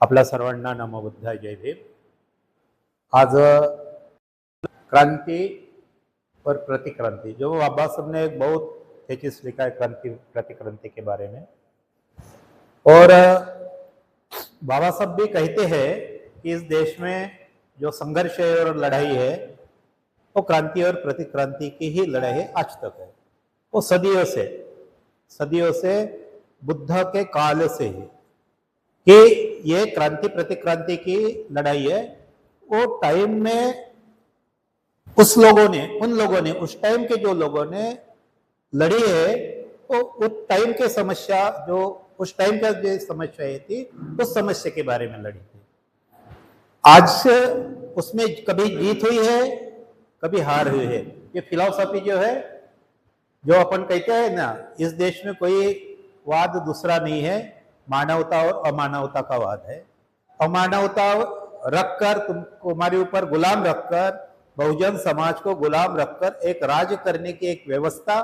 आपल्या सर्वांना नमो बुद्धाय, जय भीम। आज क्रांति और प्रतिक्रांति, जो बाबा साहब ने एक बहुत थेसिस लिखा है क्रांति प्रतिक्रांति के बारे में। और बाबा साहब भी कहते हैं कि इस देश में जो संघर्ष है और लड़ाई है वो क्रांति और प्रतिक्रांति की ही लड़ाई है, आज तक है। वो सदियों से बुद्ध के काल से ही कि ये क्रांति प्रतिक्रांति की लड़ाई है। वो टाइम में उन लोगों ने उस टाइम के जो लोगों ने लड़ी है, वो उस टाइम के समस्या, जो उस टाइम का जो समस्या थी, उस समस्या के बारे में लड़ी थी। आज से उसमें कभी जीत हुई है, कभी हार हुई है। ये फिलॉसफी जो है, जो अपन कहते हैं ना, इस देश में कोई वाद दूसरा नहीं है, मानवता और अमानवता का वाद है। अमानवता रखकर, तुम्हारे ऊपर गुलाम रखकर, बहुजन समाज को गुलाम रखकर एक राज करने की एक व्यवस्था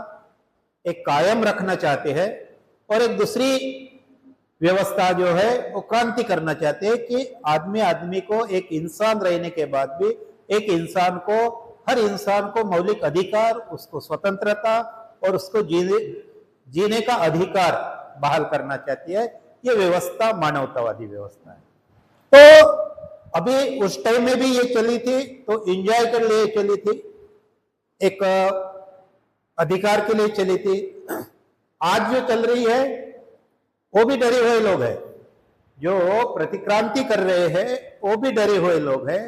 एक कायम रखना चाहते हैं। और एक दूसरी व्यवस्था जो है वो क्रांति करना चाहते हैं कि आदमी को, एक इंसान रहने के बाद भी एक इंसान को, हर इंसान को मौलिक अधिकार, उसको स्वतंत्रता और उसको जीने का अधिकार बहाल करना चाहती है। ये व्यवस्था मानवतावादी व्यवस्था है। तो अभी उस टाइम में भी ये चली थी, तो एंजॉय के लिए चली थी, एक अधिकार के लिए चली थी। आज जो चल रही है वो भी डरे हुए लोग हैं, जो प्रतिक्रांति कर रहे हैं वो भी डरे हुए लोग हैं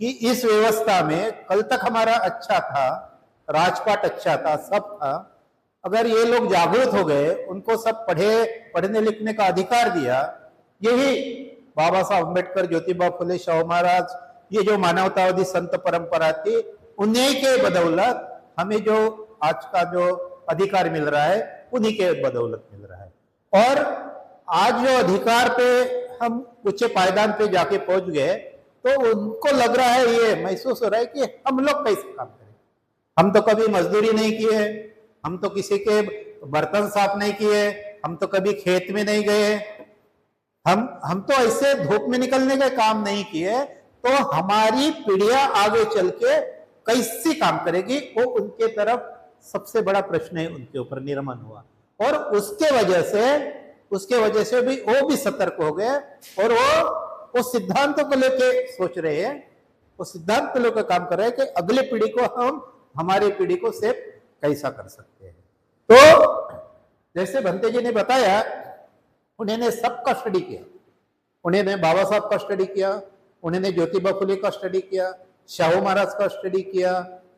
कि इस व्यवस्था में कल तक हमारा अच्छा था, राजपाट अच्छा था, सब था। अगर ये लोग जागरूक हो गए, उनको सब पढ़ने लिखने का अधिकार दिया, यही बाबा साहब अम्बेडकर, ज्योतिबा फुले, शाहू महाराज, ये जो मानवतावादी संत परंपरा थी, उन्हीं के बदौलत हमें जो आज का जो अधिकार मिल रहा है, उन्हीं के बदौलत मिल रहा है। और आज जो अधिकार पे हम ऊंचे पायदान पे जाके पहुंच गए, तो उनको लग रहा है, ये महसूस हो रहा है कि हम लोग कैसे काम करें। हम तो कभी मजदूरी नहीं की है, हम तो किसी के बर्तन साफ नहीं किए, हम तो कभी खेत में नहीं गए, हम तो ऐसे धूप में निकलने का काम नहीं किए। तो हमारी पीढ़ियां आगे चल के कैसे काम करेगी, वो उनके तरफ सबसे बड़ा प्रश्न है, उनके ऊपर निर्मन हुआ। और उसके वजह से भी वो भी सतर्क हो गए और वो सिद्धांतों को लेके सोच रहे हैं, वो सिद्धांत को लेकर काम कर रहे हैं कि अगले पीढ़ी को हम, हमारी पीढ़ी को सेव कैसा कर सकते हैं। तो जैसे भंते जी ने बताया, उन्होंने सबका स्टडी किया, उन्होंने बाबा साहब का स्टडी किया, उन्होंने ज्योतिबा फुले का स्टडी किया, शाहू महाराज का स्टडी किया,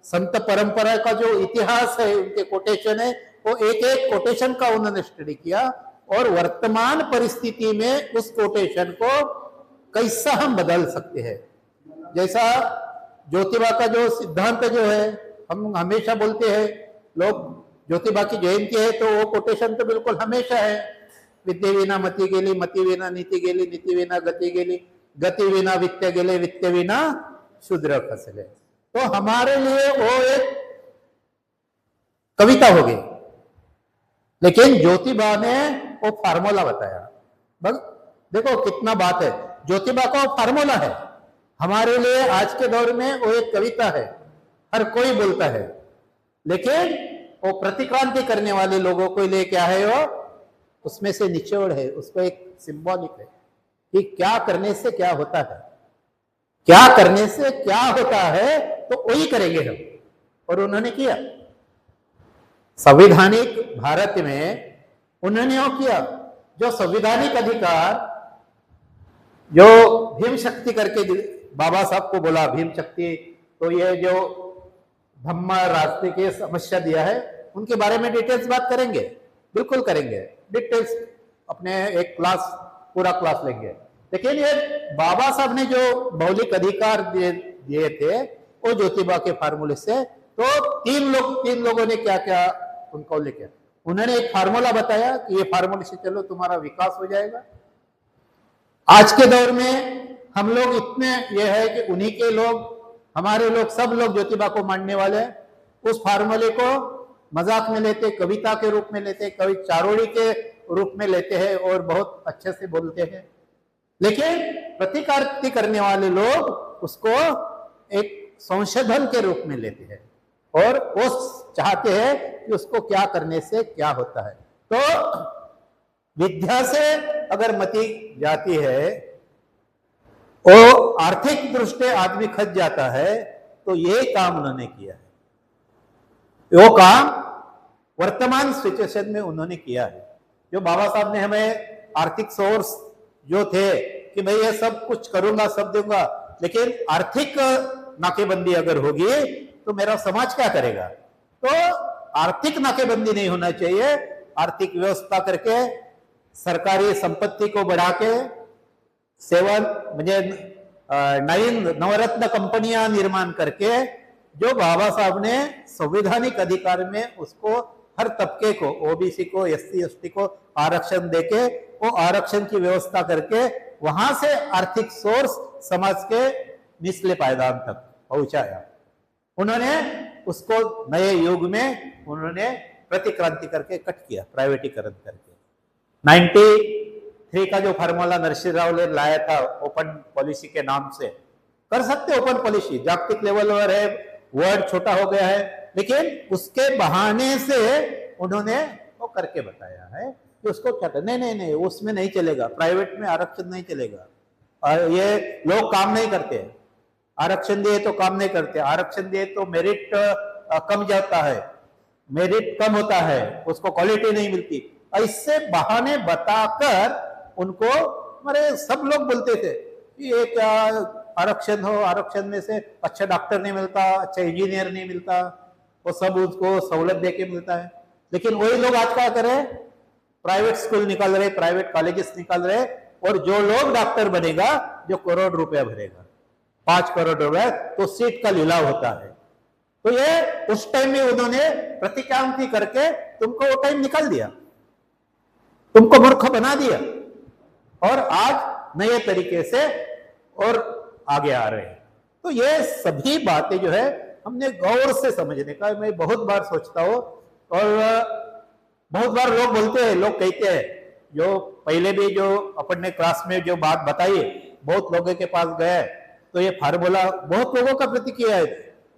संत परंपरा का जो इतिहास है, उनके कोटेशन है, वो एक एक कोटेशन का उन्होंने स्टडी किया। और वर्तमान परिस्थिति में उस कोटेशन को कैसा हम बदल सकते हैं। जैसा ज्योतिबा का जो सिद्धांत जो है, हम हमेशा बोलते हैं, लोग ज्योतिबा की जयंती है तो वो कोटेशन तो बिल्कुल हमेशा है, विद्ये विना मती गेली, मती विना नीति गेली, नीति विना गति गेली, गति विना वित्त गेले, वित्त विना शूद्र फसले। तो हमारे लिए वो एक कविता हो गई, लेकिन ज्योतिबा ने वो फार्मूला बताया। बस देखो कितना बात है, ज्योतिबा का वो फार्मूला है, हमारे लिए आज के दौर में वो एक कविता है, हर कोई बोलता है। लेकिन वो प्रतिक्रांति करने वाले लोगों को लिए क्या है, वो उसमें से निचोड़ है, उसको एक सिंबॉलिक है कि क्या करने से क्या होता है, क्या करने से क्या होता है, तो वही करेंगे हम। और उन्होंने किया। संवैधानिक भारत में उन्होंने वो किया, जो संवैधानिक अधिकार जो भीम शक्ति करके बाबा साहब को बोला, भीम शक्ति, तो ये जो धम्म रास्ते की समस्या दिया है, उनके बारे में डिटेल्स बात करेंगे, बिल्कुल करेंगे, डिटेल्स अपने एक क्लास, पूरा क्लास लेंगे। लेकिन ये बाबा साहब ने जो मौलिक अधिकार दिए थे, वो ज्योतिबा के फार्मूले से, तो तीन लोगों ने क्या क्या उनको लेकर, उन्होंने एक फार्मूला बताया कि ये फार्मूले से चलो तुम्हारा विकास हो जाएगा। आज के दौर में हम लोग इतने ये है कि उन्हीं के लोग, हमारे लोग, सब लोग ज्योतिबा को मानने वाले हैं। उस फार्मूले को मजाक में लेते, कविता के रूप में लेते, कवि चारोड़ी के रूप में लेते हैं और बहुत अच्छे से बोलते हैं। लेकिन प्रतिक्रांति करने वाले लोग उसको एक संशोधन के रूप में लेते हैं और वो चाहते हैं कि उसको क्या करने से क्या होता है। तो विद्या से अगर मति जाती है, वो आर्थिक दृष्टि आदमी खच जाता है, तो ये काम उन्होंने किया है। वो काम वर्तमान सिचुएशन में उन्होंने किया है। जो बाबा साहब ने हमें आर्थिक सोर्स जो थे कि भाई ये सब कुछ करूंगा, सब दूंगा, लेकिन आर्थिक नाकेबंदी अगर होगी तो मेरा समाज क्या करेगा? तो आर्थिक नाकेबंदी नहीं होना चाहिए। आर्थिक व्यवस्था करके सरकारी संपत्ति को बढ़ा के 7 म्हणजे 9 नवरत्न कंपनियां निर्माण करके जो बाबा साहब ने संवैधानिक अधिकार में उसको हर तबके को, ओबीसी को, एससी एसटी को आरक्षण देके वो आरक्षण की व्यवस्था करके वहां से आर्थिक सोर्स समाज के निचले पायदान तक पहुंचाया। उन्होंने उसको नए युग में उन्होंने प्रतिक्रांति करके कट किया, प्राइवेटीकरण करके। 93 का जो फार्मूला नरसिंह राव ने लाया था ओपन पॉलिसी के नाम से, कर सकते ओपन पॉलिसी, जागतिक लेवल पर है, वर्ड छोटा हो गया है, लेकिन उसके बहाने से उन्होंने वो करके बताया है कि उसको क्या करना, नहीं उसमें नहीं चलेगा, प्राइवेट में आरक्षण नहीं चलेगा, और ये लोग काम नहीं करते, आरक्षण दिए तो काम नहीं करते, आरक्षण दिए तो मेरिट कम जाता है, मेरिट कम होता है, उसको क्वालिटी नहीं मिलती। ऐसे बहाने बताकर उनको, अरे सब लोग बोलते थे कि ये क्या आरक्षण हो, आरक्षण में से अच्छा डॉक्टर नहीं मिलता, अच्छा इंजीनियर नहीं मिलता, वो सब उसको सहूलत देके मिलता है। लेकिन वही लोग आज क्या कर रहे, प्राइवेट स्कूल निकाल रहे, प्राइवेट कॉलेजेस निकाल रहे, और जो लोग डॉक्टर बनेगा जो करोड़ रुपया भरेगा, 5 करोड़ रुपया, तो सीट का लिलाव होता है। तो ये उस टाइम में उन्होंने प्रतिक्रांति करके तुमको वो टाइम निकाल दिया, तुमको मूर्ख बना दिया, और आज नए तरीके से और आगे आ रहे हैं। तो ये सभी बातें जो है हमने गौर से समझने का, मैं बहुत बार सोचता हूं, और बहुत बार लोग बोलते हैं, लोग कहते हैं, जो पहले भी जो अपन ने क्लास में जो बात बताई, बहुत लोगों के पास गए तो ये फार्मूला बहुत लोगों का प्रतिक्रिया है,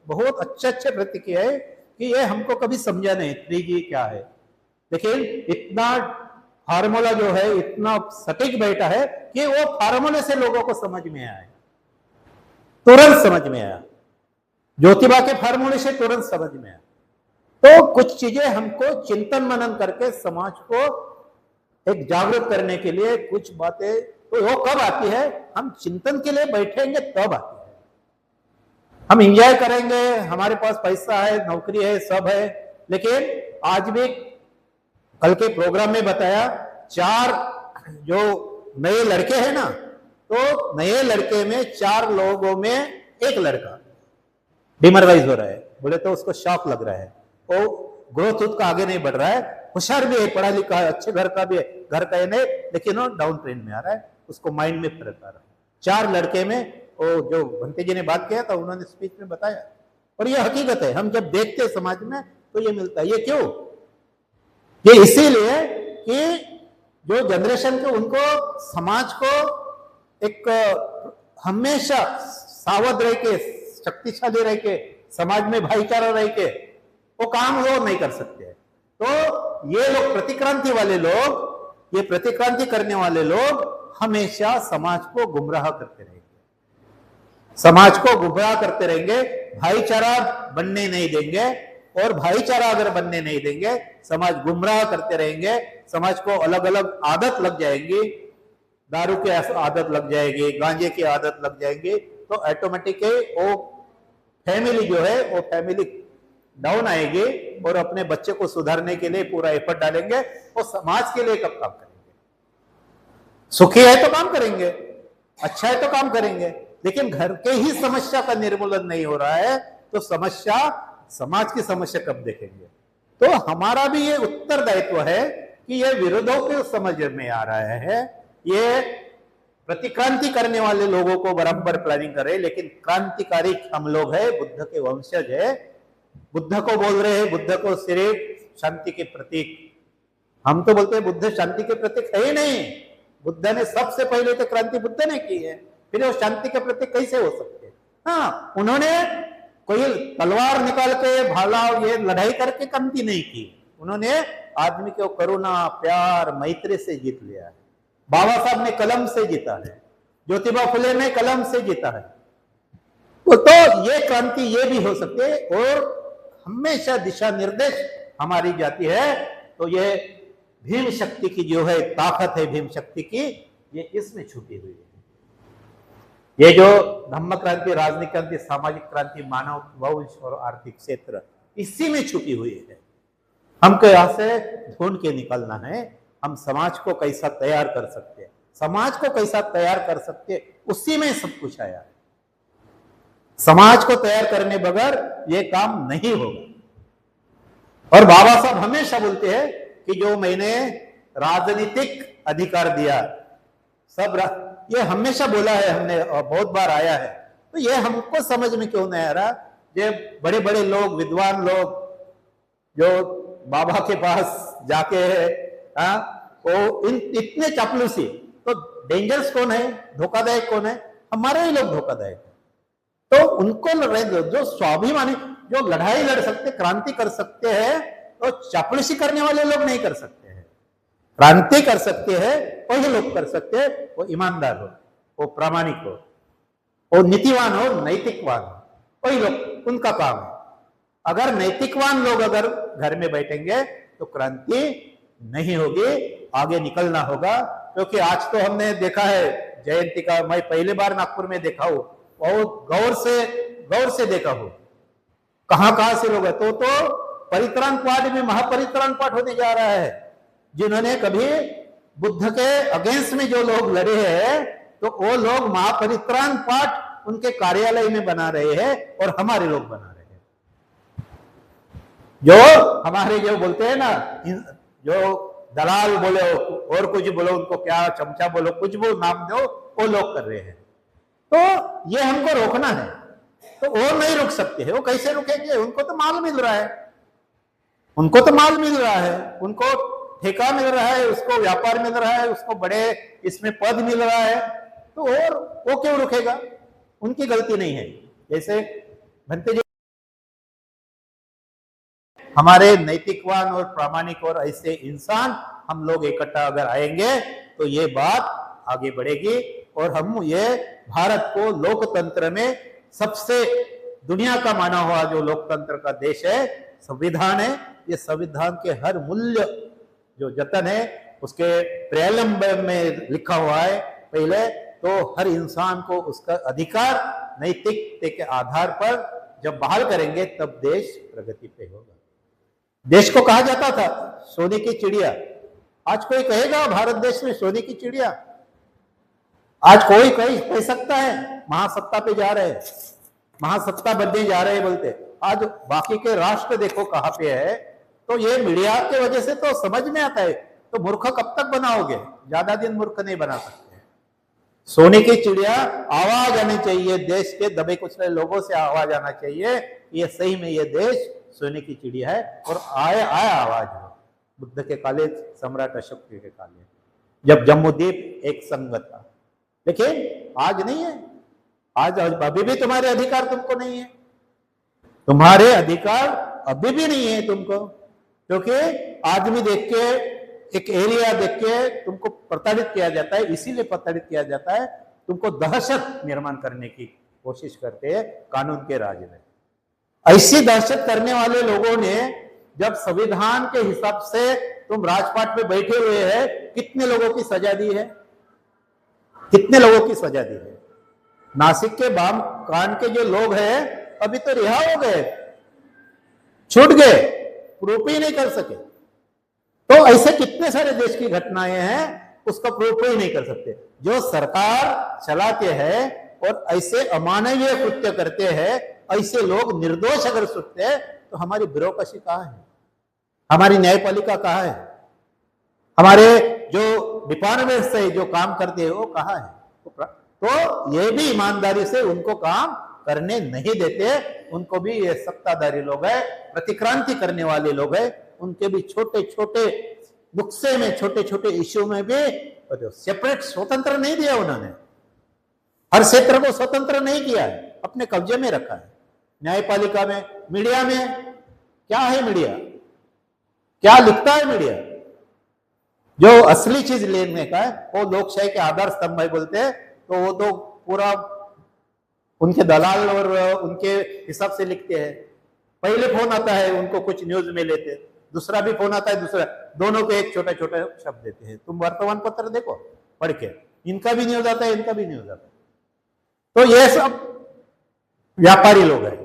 बहुत अच्छे प्रतिक्रिया है कि ये हमको कभी समझा नहीं 3G क्या है, लेकिन इतना फार्मूला जो है इतना सटीक बैठा है कि वो फार्मूले से लोगों को समझ में आया, तुरंत समझ में आया, ज्योतिबा के फार्मूले से तुरंत समझ में आया। तो कुछ चीजें हमको चिंतन मनन करके समाज को एक जागरूक करने के लिए कुछ बातें, तो वो कब आती है, हम चिंतन के लिए बैठेंगे तब आती है। हम एंजॉय करेंगे, हमारे पास पैसा है, नौकरी है, सब है, लेकिन आज भी कल के प्रोग्राम में बताया 4 जो नए लड़के हैं ना, तो नए लड़के में 4 लोगों में एक लड़का डिमोरलाइज हो रहा है, बोले तो उसको शॉक लग रहा है, वो ग्रोथ उसका आगे नहीं बढ़ रहा है, होशियार भी है, पढ़ा लिखा है, अच्छे घर का भी है, घर का नहीं, लेकिन वो डाउन ट्रेंड में आ रहा है, उसको माइंड में फर्क आ रहा है। 4 लड़के में, वो जो भंते जी ने बात किया था उन्होंने स्पीच में बताया, और ये हकीकत है, हम जब देखते हैं समाज में तो ये मिलता है। ये क्यों? ये इसीलिए कि जो जनरेशन के, उनको समाज को एक हमेशा सावध रह के, शक्तिशाली रह के, समाज में भाईचारा रह के वो काम वो नहीं कर सकते। तो ये लोग प्रतिक्रांति वाले लोग, ये प्रतिक्रांति करने वाले लोग हमेशा समाज को गुमराह करते रहेंगे, समाज को गुमराह करते रहेंगे, भाईचारा बनने नहीं देंगे, और भाईचारा अगर बनने नहीं देंगे, समाज गुमराह करते रहेंगे, समाज को अलग अलग आदत लग जाएंगी, दारू की आदत लग जाएगी, गांजे की आदत लग जाएगी, तो ऑटोमेटिकली वो फैमिली जो है वो फैमिली डाउन आएगी, और अपने बच्चे को सुधारने के लिए पूरा एफर्ट डालेंगे, और समाज के लिए कब काम करेंगे? सुखी है तो काम करेंगे, अच्छा है तो काम करेंगे, लेकिन घर के ही समस्या का निर्मूलन नहीं हो रहा है, तो समस्या, समाज की समस्या कब देखेंगे? तो हमारा भी ये उत्तरदायित्व है कि ये विरोधों को समझ में आ रहा है, ये प्रतिक्रांति करने वाले लोगों को बराबर प्लानिंग कर रहे हैं, लेकिन क्रांतिकारी हम लोग हैं, बुद्ध के वंशज है, बुद्ध को बोल रहे हैं, बुद्ध को सिर्फ शांति के प्रतीक, हम तो बोलते हैं बुद्ध शांति के प्रतीक है ही नहीं, बुद्ध ने सबसे पहले तो क्रांति बुद्ध ने की है, फिर वो शांति के प्रति कैसे हो सकते हैं? हाँ, उन्होंने कोई तलवार निकाल के भाला ये लड़ाई करके क्रांति नहीं की, उन्होंने आदमी को करुणा, प्यार, मैत्री से जीत लिया है। बाबा साहब ने कलम से जीता है, ज्योतिबा फुले ने कलम से जीता है। तो ये क्रांति ये भी हो सकती है, और हमेशा दिशा निर्देश हमारी जाती है। तो ये भीम शक्ति की जो है ताकत है, भीम शक्ति की, ये इसमें छुपी हुई है। ये जो धम्म क्रांति, राजनीतिक क्रांति, सामाजिक क्रांति, मानव वंश और आर्थिक क्षेत्र, इसी में छुपी हुई है। हमको यहां से ढूंढ के निकलना है, हम समाज को कैसा तैयार कर सकते हैं, समाज को कैसा तैयार कर सकते हैं, उसी में सब कुछ आया है। समाज को तैयार करने बगैर ये काम नहीं होगा। और बाबा साहब हमेशा बोलते हैं कि जो मैंने राजनीतिक अधिकार दिया, सब ये हमेशा बोला है हमने और बहुत बार आया है। तो ये हमको समझ में क्यों नहीं आ रहा? ये बड़े बड़े लोग, विद्वान लोग जो बाबा के पास जाके वो इतने चापलूसी, तो डेंजरस कौन है, धोखादायक कौन है? हमारे ही लोग धोखादायक है। तो उनको लड़ाई दो, जो स्वाभिमानी, जो लड़ाई लड़ सकते, क्रांति कर सकते हैं, तो चापलूसी करने वाले लोग नहीं कर सकते हैं। क्रांति कर सकते हैं वही लोग कर सकते हैं, वो ईमानदार हो, वो प्रामाणिक हो, वो नीतिवान हो, नैतिकवान हो, वही लोग, उनका काम है। अगर नैतिकवान लोग अगर घर में बैठेंगे तो क्रांति नहीं होगी, आगे निकलना होगा। क्योंकि आज तो हमने देखा है जयंती का, मैं पहली बार नागपुर में देखा हूं, बहुत गौर से देखा हूं, कहां से लोग है। तो परित्राण पाठ में महापरित्राण पाठ होने जा रहा है। जिन्होंने कभी बुद्ध के अगेंस्ट में जो लोग लड़े हैं, तो वो लोग महापरित्राण पाठ उनके कार्यालय में बना रहे हैं और हमारे लोग बना रहे हैं। जो हमारे जो बोलते हैं ना, जो दलाल बोलो और कुछ बोलो, उनको क्या चमचा बोलो, कुछ वो नाम दो, वो लोग कर रहे हैं। तो ये हमको रोकना है, तो वो नहीं रुक सकते हैं। वो कैसे रुकेंगे? उनको तो माल मिल रहा है, उनको तो माल मिल रहा है, उनको ठेका मिल रहा है, उसको व्यापार मिल रहा है, उसको बड़े इसमें पद मिल रहा है, तो और वो क्यों रुकेगा? उनकी गलती नहीं है। जैसे भंते जी, हमारे नैतिकवान और प्रामाणिक और ऐसे इंसान हम लोग इकट्ठा अगर आएंगे तो ये बात आगे बढ़ेगी, और हम ये भारत को लोकतंत्र में सबसे दुनिया का माना हुआ जो लोकतंत्र का देश है, संविधान है, ये संविधान के हर मूल्य जो जतन है उसके प्रेलम्ब में लिखा हुआ है पहले, तो हर इंसान को उसका अधिकार नैतिकता के आधार पर जब बहाल करेंगे तब देश प्रगति पे होगा। देश को कहा जाता था सोने की चिड़िया, आज कोई कहेगा भारत देश में सोने की चिड़िया? आज कोई कह सकता है महासत्ता पे जा रहे हैं, महासत्ता बनने जा रहे हैं बोलते। आज बाकी के राष्ट्र देखो कहां पे है। तो ये मीडिया की वजह से तो समझ में आता है, तो मूर्ख कब तक बनाओगे? ज्यादा दिन मूर्ख नहीं बना सकते। सोने की चिड़िया आवाज आनी चाहिए, देश के दबे कुचले लोगों से आवाज आना चाहिए, ये सही में ये देश सोने की चिड़िया है। और आया आवाज हो बुद्ध के काले, सम्राट अशोक के काले, जब जम्मूद्वीप एक संग था। लेकिन आज नहीं है, आज अभी भी तुम्हारे अधिकार तुमको नहीं है, तुम्हारे अधिकार अभी भी नहीं है तुमको। क्योंकि आदमी देख के, एक एरिया देख के तुमको प्रताड़ित किया जाता है, इसीलिए प्रताड़ित किया जाता है, तुमको दहशत निर्माण करने की कोशिश करते हैं कानून के राज में। ऐसी दहशत करने वाले लोगों ने जब संविधान के हिसाब से तुम राजपाट पे बैठे हुए हैं, कितने लोगों की सजा दी है? कितने लोगों की सजा दी है? नासिक के बाम कान के जो लोग हैं अभी तो रिहा हो गए, छूट गए, प्रूफ ही नहीं कर सके। तो ऐसे कितने सारे देश की घटनाएं हैं, उसका प्रूफ ही नहीं कर सकते। जो सरकार चलाते हैं और ऐसे अमानवीय कृत्य करते हैं, ऐसे लोग निर्दोष अगर सुनते हैं, तो हमारी ब्यूरोक्रेसी कहां है? हमारी न्यायपालिका कहां है? हमारे जो डिपार्टमेंट से जो काम करते हैं वो कहां है? तो ये भी ईमानदारी से उनको काम करने नहीं देते। उनको भी ये सत्ताधारी लोग हैं, प्रतिक्रांति करने वाले लोग हैं, उनके भी छोटे छोटे गुस्से में, छोटे छोटे इश्यू में भी सेपरेट स्वतंत्र नहीं दिया उन्होंने। हर क्षेत्र को स्वतंत्र नहीं किया है, अपने कब्जे में रखा है। न्यायपालिका में, मीडिया में क्या है, मीडिया क्या लिखता है, मीडिया जो असली चीज लेने का है वो लोकशाही के आधार स्तंभ है बोलते हैं, तो वो तो पूरा उनके दलाल और उनके हिसाब से लिखते हैं। पहले फोन आता है उनको कुछ न्यूज में लेते, दूसरा भी फोन आता है दूसरा, दोनों को एक छोटा छोटा शब्द देते हैं। तुम वर्तमान पत्र देखो पढ़ के, इनका भी न्यूज आता है, इनका भी न्यूज आता है। तो ये सब व्यापारी लोग हैं,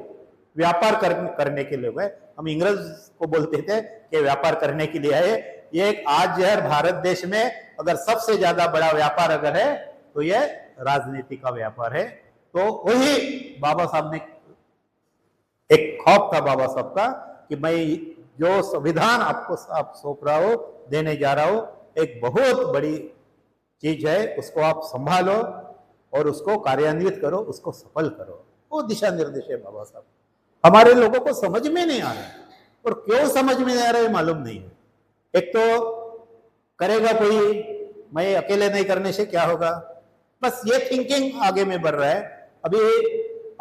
व्यापार करने के लोग हैं। हम इंग्रज को बोलते थे कि व्यापार करने के लिए आए। ये आज जो है भारत देश में अगर सबसे ज्यादा बड़ा व्यापार अगर है तो ये राजनीति का व्यापार है। तो वही बाबा साहब ने एक खौफ था बाबा साहब का कि मैं जो संविधान आपको आप सौंप रहा हो, देने जा रहा हूं, एक बहुत बड़ी चीज है, उसको आप संभालो और उसको कार्यान्वित करो, उसको सफल करो। वो दिशा निर्देश है बाबा साहब। हमारे लोगों को समझ में नहीं आ रहा है, और क्यों समझ में नहीं आ रहा है मालूम नहीं है। एक तो करेगा कोई, मैं अकेले नहीं करने से क्या होगा, बस ये थिंकिंग आगे में बढ़ रहा है। अभी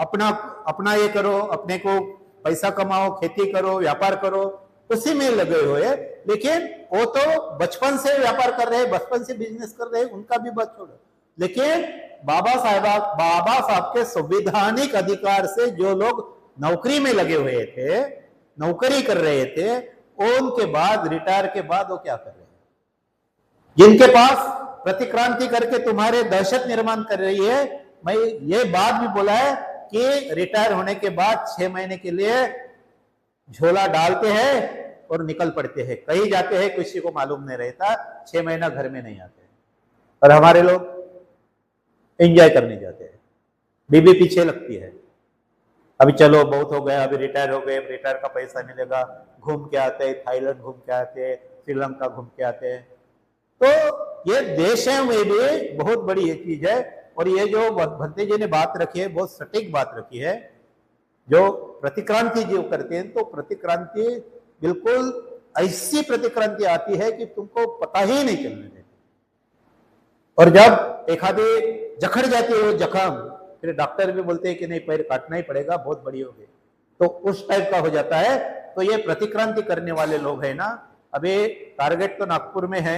अपना अपना ये करो, अपने को पैसा कमाओ, खेती करो, व्यापार करो, उसी में लगे हुए हैं। लेकिन वो तो बचपन से व्यापार कर रहे हैं, बचपन से बिजनेस कर रहे हैं, उनका भी बात छोड़ो। लेकिन बाबा साहब के संवैधानिक अधिकार से जो लोग नौकरी में लगे हुए थे, नौकरी कर रहे थे, उनके बाद रिटायर के बाद वो क्या कर रहे हैं, जिनके पास प्रतिक्रांति करके तुम्हारे दहशत निर्माण कर रही है। मैं ये बात भी बोला है कि रिटायर होने के बाद 6 महीने के लिए झोला डालते हैं और निकल पड़ते हैं, कहीं जाते हैं, किसी को मालूम नहीं रहता, 6 महीना घर में नहीं आते। और हमारे लोग एंजॉय करने जाते हैं, बीबी पीछे लगती है, अभी चलो बहुत हो गया, अभी रिटायर हो गए, रिटायर का पैसा मिलेगा, घूम के आते हैं, थाईलैंड घूम के आते हैं, श्रीलंका घूम के आते हैं। तो ये देश में भी बहुत बड़ी ये चीज है। और ये जो भंते जी ने बात रखी है, बहुत सटीक बात रखी है। जो प्रतिक्रांति जो करते हैं, तो प्रतिक्रांति बिल्कुल ऐसी प्रतिक्रांति आती है कि तुमको पता ही नहीं चलने देती। और जब एक आधी जखड़ जाती है वो जख्म, फिर डॉक्टर भी बोलते हैं कि नहीं पैर काटना ही पड़ेगा, बहुत बड़ी हो गई, तो उस टाइप का हो जाता है। तो ये प्रतिक्रांति करने वाले लोग हैं ना, अभी टारगेट तो नागपुर में है।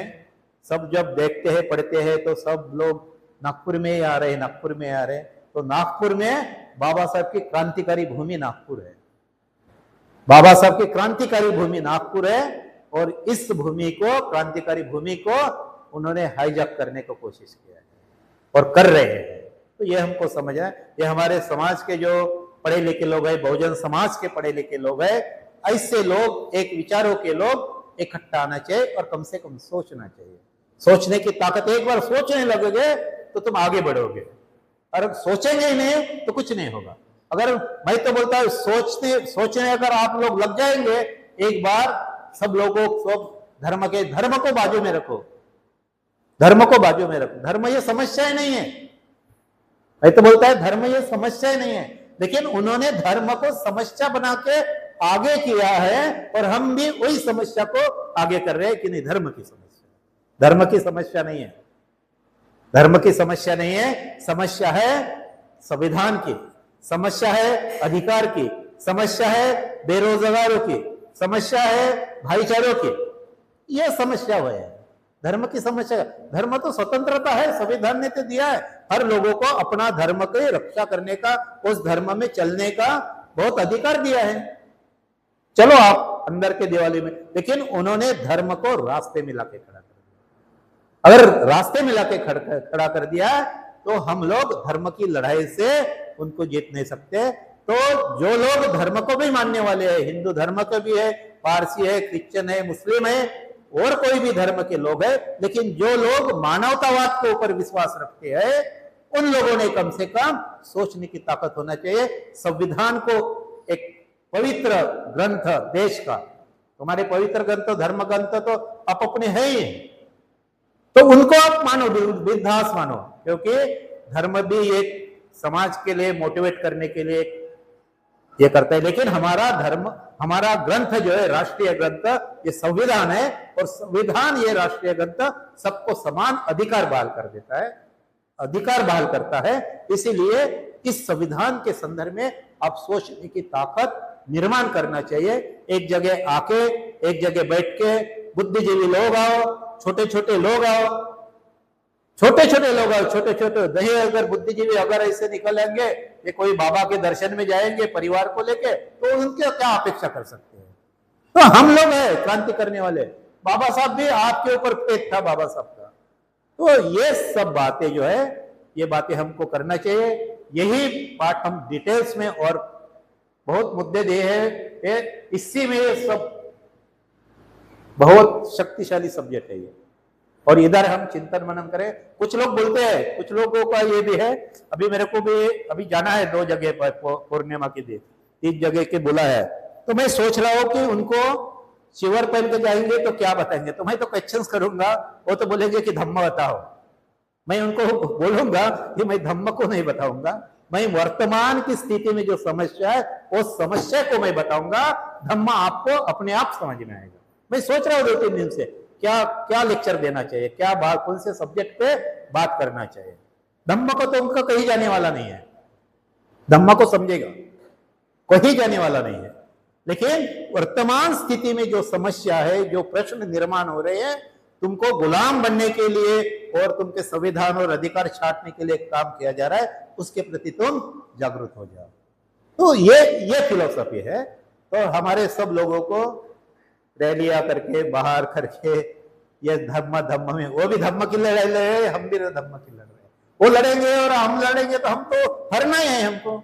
सब जब देखते हैं, पढ़ते हैं, तो सब लोग नागपुर में ही आ रहे हैं, नागपुर में आ रहे हैं। तो नागपुर में बाबा साहब की क्रांतिकारी भूमि नागपुर है, बाबा साहब की क्रांतिकारी भूमि नागपुर है। और इस भूमि को, क्रांतिकारी भूमि को उन्होंने हाईजैक करने की कोशिश किया है और कर रहे हैं। तो ये हमको समझ है, ये हमारे समाज के जो पढ़े लिखे लोग हैं, बहुजन समाज के पढ़े लिखे लोग हैं, ऐसे लोग, एक विचारों के लोग इकट्ठा आना चाहिए और कम से कम सोचना चाहिए। सोचने की ताकत, एक बार सोचने लगोगे तो तुम आगे बढ़ोगे, और सोचेंगे ही नहीं तो कुछ नहीं होगा। अगर मैं तो बोलता हूं सोचने अगर आप लोग लग जाएंगे एक बार, सब लोगों सब धर्म को बाजू में रखो, धर्म को बाजू में रखो। धर्म ये समस्या नहीं है, मैं तो बोलता है धर्म ये समस्या ही नहीं है, लेकिन उन्होंने धर्म को समस्या बना के आगे किया है, और हम भी वही समस्या को आगे कर रहे हैं कि नहीं, धर्म की समस्या, धर्म की समस्या नहीं है, धर्म की समस्या नहीं है, समस्या है संविधान की, समस्या है अधिकार की, समस्या है बेरोजगारों की, समस्या है भाईचारों की, यह समस्या है धर्म की समस्या। धर्म तो स्वतंत्रता है, संविधान ने तो दिया है हर लोगों को अपना धर्म की रक्षा करने का, उस धर्म में चलने का बहुत अधिकार दिया है। चलो आप अंदर के दिवाली में, लेकिन उन्होंने धर्म को रास्ते में लाके खड़ा कर दिया। अगर रास्ते में लाके खड़ा कर दिया तो हम लोग धर्म की लड़ाई से उनको जीत नहीं सकते। तो जो लोग धर्म को भी मानने वाले हैं, हिंदू धर्म का भी है, पारसी है, क्रिश्चियन है, मुस्लिम है, और कोई भी धर्म के लोग हैं, लेकिन जो लोग मानवतावाद के ऊपर विश्वास रखते हैं, उन लोगों ने कम से कम सोचने की ताकत होना चाहिए। संविधान को एक पवित्र ग्रंथ देश का, तुम्हारे पवित्र ग्रंथ, धर्म ग्रंथ तो आप अपने है ही, तो उनको आप मानो, विश्वास मानो, क्योंकि धर्म भी एक समाज के लिए मोटिवेट करने के लिए ये करता है। लेकिन हमारा धर्म, हमारा ग्रंथ जो है, राष्ट्रीय ग्रंथ, ये संविधान है, और संविधान, ये राष्ट्रीय ग्रंथ सबको समान अधिकार बहाल कर देता है, अधिकार बहाल करता है। इसीलिए इस संविधान के संदर्भ में आप सोचने की ताकत निर्माण करना चाहिए। एक जगह आके, एक जगह बैठ के बुद्धिजीवी लोग आओ, छोटे छोटे लोग आओ, छोटे छोटे लोग आओ, छोटे छोटे दही, अगर बुद्धिजीवी अगर ऐसे निकलेंगे, ये कोई बाबा के दर्शन में जाएंगे परिवार को लेके, तो उनके क्या अपेक्षा कर सकते हैं? तो हम लोग हैं क्रांति करने वाले। बाबा साहब भी आपके ऊपर फेथ था बाबा साहब का। तो ये सब बातें जो है, ये बातें हमको करना चाहिए। यही पाठ हम डिटेल्स में, और बहुत मुद्दे दिए हैं, इसी में ये सब बहुत शक्तिशाली सब्जेक्ट है ये, और इधर हम चिंतन मनन करें। कुछ लोग बोलते हैं, कुछ लोगों का ये भी है, अभी मेरे को भी अभी जाना है 2 जगह पर पूर्णिमा के दिन, 3 जगह के बोला है। तो मैं सोच रहा हूं कि उनको शिवर पहन के जाएंगे तो क्या बताएंगे। तो मैं तो क्वेश्चंस करूंगा, वो तो बोलेंगे कि धम्म बताओ। मैं उनको बोलूंगा कि मैं धम्म को नहीं बताऊंगा, मैं वर्तमान की स्थिति में जो समस्या है उस समस्या को मैं बताऊंगा। धम्म आपको अपने आप समझ में आएगा। मैं सोच रहा हूँ 2-3 दिन से क्या क्या लेक्चर देना चाहिए, क्या बात, कौन से सब्जेक्ट पे बात करना चाहिए। धम्म को तो उनका कहीं जाने वाला नहीं है, धम्म को समझेगा, कहीं जाने वाला नहीं है। लेकिन वर्तमान स्थिति में जो समस्या है, जो प्रश्न निर्माण हो रहे हैं, तुमको गुलाम बनने के लिए और तुमके संविधान और अधिकार छाटने के लिए काम किया जा रहा है, उसके प्रति तुम जागरूक हो जाओ। तो ये फिलोसफी है। तो हमारे सब लोगों को रैलियां करके, बाहर करके, ये धम्म धम्म में, वो भी धम्म की लड़ाई लड़ रहे, हम भी धम्म की लड़ रहे हैं। वो लड़ेंगे और हम लड़ेंगे तो हम तो हरना ही है हमको।